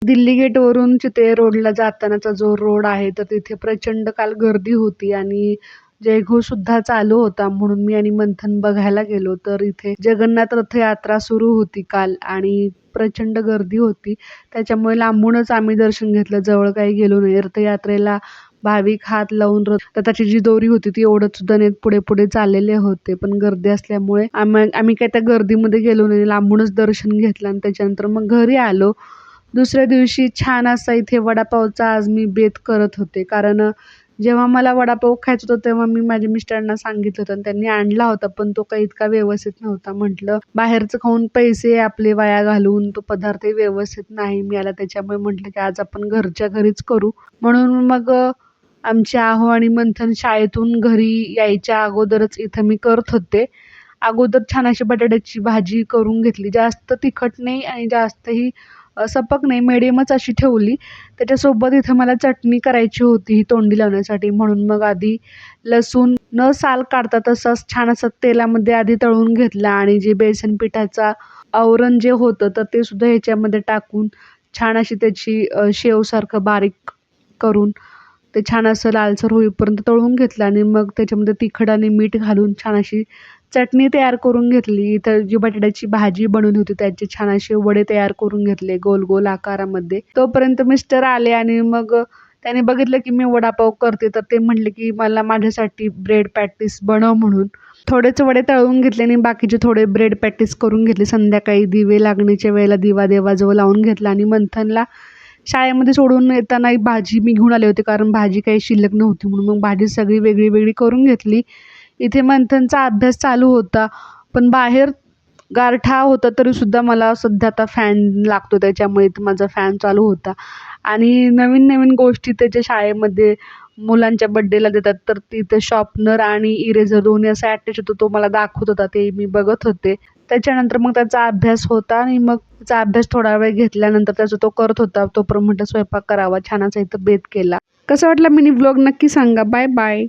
दिल्ली गेटवरून चितळे रोडला जातानाचा जो रोड आहे, तर तिथे प्रचंड काल गर्दी होती आणि जयघोषसुद्धा चालू होता. म्हणून मी आणि मंथन बघायला गेलो. तर इथे जगन्नाथ रथयात्रा सुरू होती काल आणि प्रचंड गर्दी होती. त्याच्यामुळे लांबूनच आम्ही दर्शन घेतलं, जवळ काही गेलो नाही. रथयात्रेला भाविक हात लावून रथाची जी दोरी होती ती ओढत सुद्धा नाहीत, पुढे-पुढे चाललेले होते. पण गर्दी असल्यामुळे आम्ही काही त्या गर्दीमध्ये गेलो नाही. लांबूनच दर्शन घेतलं आणि त्याच्यानंतर मग घरी आलो. दुसऱ्या दिवशी छान असा इथे वडापावचा आज मी बेत करत होते. कारण जेव्हा मला वडापाव खायचा होता तेव्हा मी माझ्या मिस्टरांना सांगितलं होतं आणि त्यांनी आणला होता, पण तो काही इतका व्यवस्थित नव्हता. म्हटलं बाहेरचं खाऊन पैसे आपले वाया घालवून तो पदार्थही व्यवस्थित नाही मिळाला. त्याच्यामुळे म्हटलं की आज आपण घरच्या घरीच करू. म्हणून मग आमचे आहो आणि मंथन शाळेतून घरी यायच्या अगोदरच इथं मी करत होते. अगोदर छान अशी बटाट्याची भाजी करून घेतली. जास्त तिखट नाही आणि जास्तही सपक नाही, मिडियमच अशी ठेवली. त्याच्यासोबत इथं मला चटणी करायची होती ही तोंडी लावण्यासाठी. म्हणून मग आधी लसूण न साल काढता तसंच छान असं तेलामध्ये आधी तळून घेतला आणि जे बेसन पिठाचा आवरण जे होतं तर ते सुद्धा ह्याच्यामध्ये टाकून छान अशी त्याची शेवसारखं बारीक करून ते छान असं लालसर होईपर्यंत तळून घेतलं आणि मग त्याच्यामध्ये तिखट आणि मीठ घालून छान अशी चटणी तयार करून घेतली. इथं जी बटाट्याची भाजी बनवली होती त्याचे छान असे वडे तयार करून घेतले गोल गोल आकारामध्ये. तोपर्यंत मिस्टर आले आणि मग त्याने बघितलं की मी वडापाव करते, तर ते म्हटले की मला माझ्यासाठी ब्रेड पॅटीस बनव म्हणून. थोडेच वडे तळून घेतले आणि बाकीचे थोडे ब्रेड पॅटीस करून घेतले. संध्याकाळी दिवे लागण्याच्या वेळेला दिवा देवाजवळ लावून घेतला आणि मंथनला शाळेमध्ये सोडून येताना एक भाजी मी घेऊन आले होते, कारण भाजी काही शिल्लक नव्हती म्हणून मग भाजी सगळी वेगळी वेगळी करून घेतली. इथे मंथनचा अभ्यास चालू होता, पण बाहेर गारठा होता तरीसुद्धा मला सध्या आता फॅन लागतो, त्याच्यामुळे इथं माझा फॅन चालू होता. आणि नवीन नवीन गोष्टी त्याच्या शाळेमध्ये मुलांच्या बड्डेला देतात, तर तिथं शॉर्पनर आणि इरेझर दोन्ही असा अटॅच होतो, तो मला दाखवत होता, ते मी बघत होते. त्याच्यानंतर मग त्याचा अभ्यास होता आणि मग त्याचा अभ्यास थोडा वेळ घेतल्यानंतर त्याचा तो करत होता. तोपर्यंत म्हटलं स्वयंपाक करावा. छान असा इथं बेत केला. कसा वाटला मिनी व्लॉग नक्की सांगा. Bye bye.